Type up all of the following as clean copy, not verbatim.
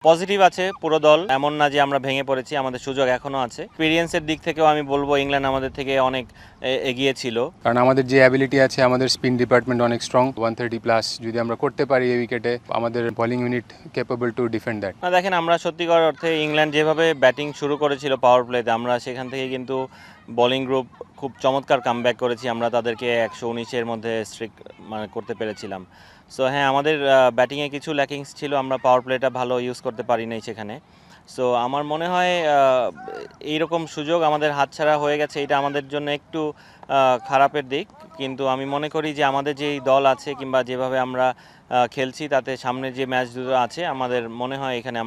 Positive আছে পুরো দল, এমন না যে আমরা ভেঙে পড়েছি, আমাদের সুযোগ এখনো আছে। এক্সপেরিয়েন্সের দিক থেকেও আমি বলবো ইংল্যান্ড আমাদের থেকে অনেক এগিয়ে ছিল। কারণ আমাদের যে অ্যাবিলিটি আছে, আমাদের স্পিন ডিপার্টমেন্ট অনেক স্ট্রং। 130+ যদি আমরা করতে পারি এই উইকেটে, আমাদের bowling unit capable to defend that. দেখেন, আমরা সত্যিকার অর্থে ইংল্যান্ড যেভাবে ব্যাটিং শুরু করেছিল পাওয়ার প্লেতে, আমরা সেখান থেকে কিন্তু বোলিং গ্রুপ খুব চমৎকার কামব্যাক করেছি। আমরা তাদেরকে 119-এর মধ্যে স্ট্রিক করতে পেরেছিলাম। সো হ্যাঁ, আমাদের ব্যাটিংয়ে কিছু ল্যাকিংস ছিল, আমরা পাওয়ার প্লেটা ভালো ইউজ করতে পারি নাই সেখানে। সো আমার মনে হয় এইরকম সুযোগ আমাদের হাতছাড়া হয়ে গেছে, এটা আমাদের জন্য একটু খারাপের দিক। কিন্তু আমি মনে করি যে আমাদের যেই দল আছে কিংবা যেভাবে আমরা খেলছি, তাতে সামনে যে ম্যাচ দুটো আছে, আমাদের মনে হয় এখানে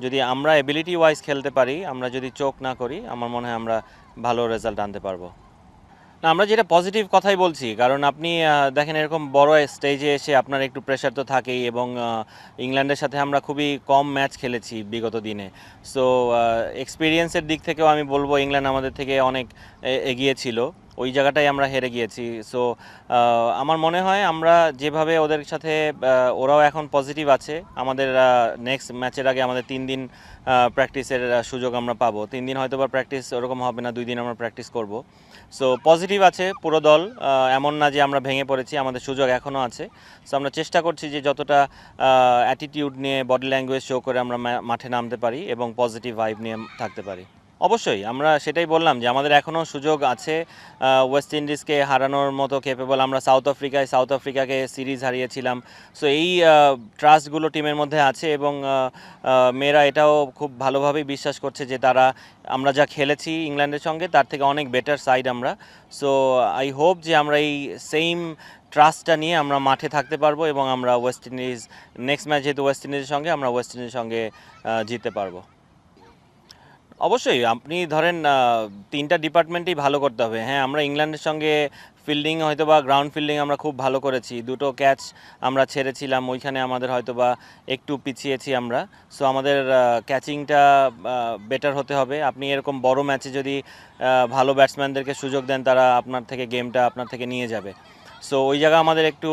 যদি আমরা এবিলিটি ওয়াইজ খেলতে পারি, আমরা যদি চোখ না করি, আমার মনে হয় আমরা ভালো রেজাল্ট আনতে পারবো। না, আমরা যেটা পজিটিভ কথাই বলছি, কারণ আপনি দেখেন এরকম বড় স্টেজে এসে আপনার একটু প্রেশার তো থাকেই, এবং ইংল্যান্ডের সাথে আমরা খুবই কম ম্যাচ খেলেছি বিগত দিনে। সো এক্সপিরিয়েন্সের দিক থেকেও আমি বলবো ইংল্যান্ড আমাদের থেকে অনেক এগিয়ে ছিল, ওই জায়গাটাই আমরা হেরে গিয়েছি। সো আমার মনে হয় আমরা যেভাবে ওদের সাথে, ওরাও এখন পজিটিভ আছে। আমাদের নেক্সট ম্যাচের আগে আমাদের 3 দিন প্র্যাকটিসের সুযোগ আমরা পাবো। 3 দিন হয়তো বা প্র্যাকটিস ওরকম হবে না, 2 দিন আমরা প্র্যাকটিস করব। সো পজিটিভ আছে পুরো দল, এমন না যে আমরা ভেঙে পড়েছি, আমাদের সুযোগ এখনও আছে। সো আমরা চেষ্টা করছি যে যতটা অ্যাটিটিউড নিয়ে, বডি ল্যাঙ্গুয়েজ শো করে আমরা মাঠে নামতে পারি এবং পজিটিভ ভাইব নিয়ে থাকতে পারি। অবশ্যই আমরা সেটাই বললাম যে আমাদের এখনও সুযোগ আছে ওয়েস্ট ইন্ডিজকে হারানোর মতো ক্যাপেবল। আমরা সাউথ আফ্রিকাকে সিরিজ হারিয়েছিলাম। সো এই ট্রাস্টগুলো টিমের মধ্যে আছে, এবং মেয়েরা এটাও খুব ভালোভাবেই বিশ্বাস করছে যে আমরা যা খেলেছি ইংল্যান্ডের সঙ্গে, তার থেকে অনেক বেটার সাইড আমরা। সো আই হোপ যে আমরা এই সেম ট্রাস্টটা নিয়ে আমরা মাঠে থাকতে পারবো, এবং আমরা ওয়েস্ট ইন্ডিজ নেক্সট ম্যাচ যেহেতু ওয়েস্ট ইন্ডিজের সঙ্গে, আমরা ওয়েস্ট ইন্ডিজের সঙ্গে জিততে পারবো। অবশ্যই আপনি ধরেন 3টা ডিপার্টমেন্টই ভালো করতে হবে। হ্যাঁ, আমরা ইংল্যান্ডের সঙ্গে ফিল্ডিং হয়তো বা গ্রাউন্ড ফিল্ডিং আমরা খুব ভালো করেছি, 2টো ক্যাচ আমরা ছেড়েছিলাম, ওইখানে আমাদের হয়তো বা একটু পিছিয়েছি আমরা। সো আমাদের ক্যাচিংটা বেটার হতে হবে। আপনি এরকম বড় ম্যাচে যদি ভালো ব্যাটসম্যানদেরকে সুযোগ দেন, তারা গেমটা আপনার থেকে নিয়ে যাবে। সো ওই জায়গা আমাদের একটু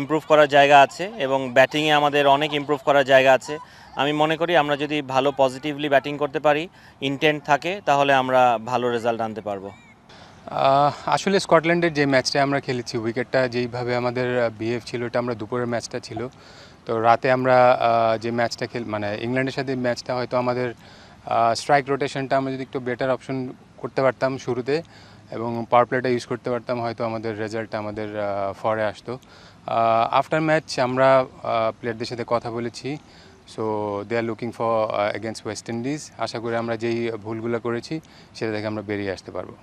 ইমপ্রুভ করার জায়গা আছে, এবং ব্যাটিংয়ে আমাদের অনেক ইমপ্রুভ করার জায়গা আছে। আমি মনে করি আমরা যদি ভালো পজিটিভলি ব্যাটিং করতে পারি, ইন্টেন্ট থাকে, তাহলে আমরা ভালো রেজাল্ট আনতে পারবো। আসলে স্কটল্যান্ডের যে ম্যাচটা আমরা খেলেছি, উইকেটটা যেইভাবে আমাদের বিহেভ ছিল, এটা আমরা দুপুরের ম্যাচটা ছিল। তো রাতে আমরা যে ম্যাচটা ইংল্যান্ডের সাথে ম্যাচটা, হয়তো আমাদের স্ট্রাইক রোটেশনটা আমরা যদি একটু বেটার অপশন করতে পারতাম শুরুতে, এবং পাওয়ার প্লেটা ইউজ করতে পারতাম, হয়তো আমাদের রেজাল্টটা আমাদের ফরে আসতো। আফটার ম্যাচ আমরা প্লেয়ারদের সাথে কথা বলেছি। So they are looking for against West Indies. আশা করি আমরা যেই ভুলগুলো করেছি সেটা থেকে আমরা বেরিয়ে আসতে পারবো।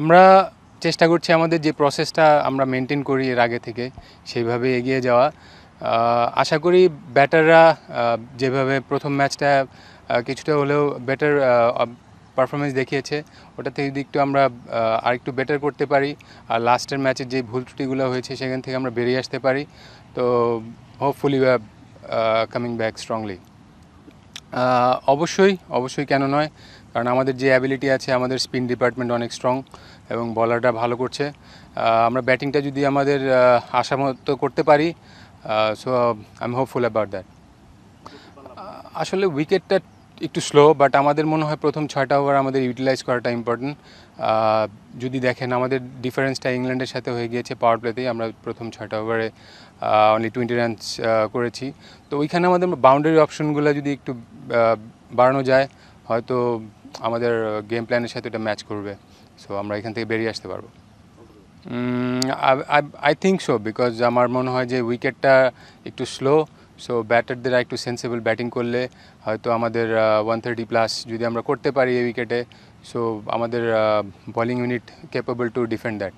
আমরা চেষ্টা করছি আমাদের যে প্রসেসটা আমরা মেনটেন করি এর আগে থেকে, সেইভাবে এগিয়ে যাওয়া। আশা করি ব্যাটাররা যেভাবে প্রথম ম্যাচটা কিছুটা হলেও বেটার পারফরমেন্স দেখিয়েছে, ওটা থেকে যদি একটু আমরা আরেকটু বেটার করতে পারি, আর লাস্টের ম্যাচের যে ভুল ত্রুটিগুলো হয়েছে সেখান থেকে আমরা বেরিয়ে আসতে পারি, তো hopefully we are coming back strongly. অবশ্যই কেন নয়, কারণ আমাদের যে অ্যাবিলিটি আছে, আমাদের স্পিন ডিপার্টমেন্ট অনেক স্ট্রং, এবং বলারটা ভালো করছে। আমরা ব্যাটিংটা যদি আমাদের আশা মতো করতে পারি, so I am hopeful about that. আসলে উইকেটটা একটু স্লো, বাট আমাদের মনে হয় প্রথম 6টা ওভার আমাদের ইউটিলাইজ করাটা ইম্পর্টেন্ট। যদি দেখেন আমাদের ডিফারেন্সটা ইংল্যান্ডের সাথে হয়ে গিয়েছে পাওয়ার প্লেতেই, আমরা প্রথম 6টা ওভারে অনলি 20 রানস করেছি। তো ওইখানে আমাদের বাউন্ডারি অপশনগুলো যদি একটু বাড়ানো যায়, হয়তো আমাদের গেম প্ল্যানের সাথে এটা ম্যাচ করবে। সো আমরা এখান থেকে বেরিয়ে আসতে পারবো। আই থিঙ্ক সো, বিকজ আমার মনে হয় যে উইকেটটা একটু স্লো। সো ব্যাটারদের একটু সেন্সেবল ব্যাটিং করলে হয়তো আমাদের 130+ যদি আমরা করতে পারি এই উইকেটে, সো আমাদের bowling unit capable to defend that.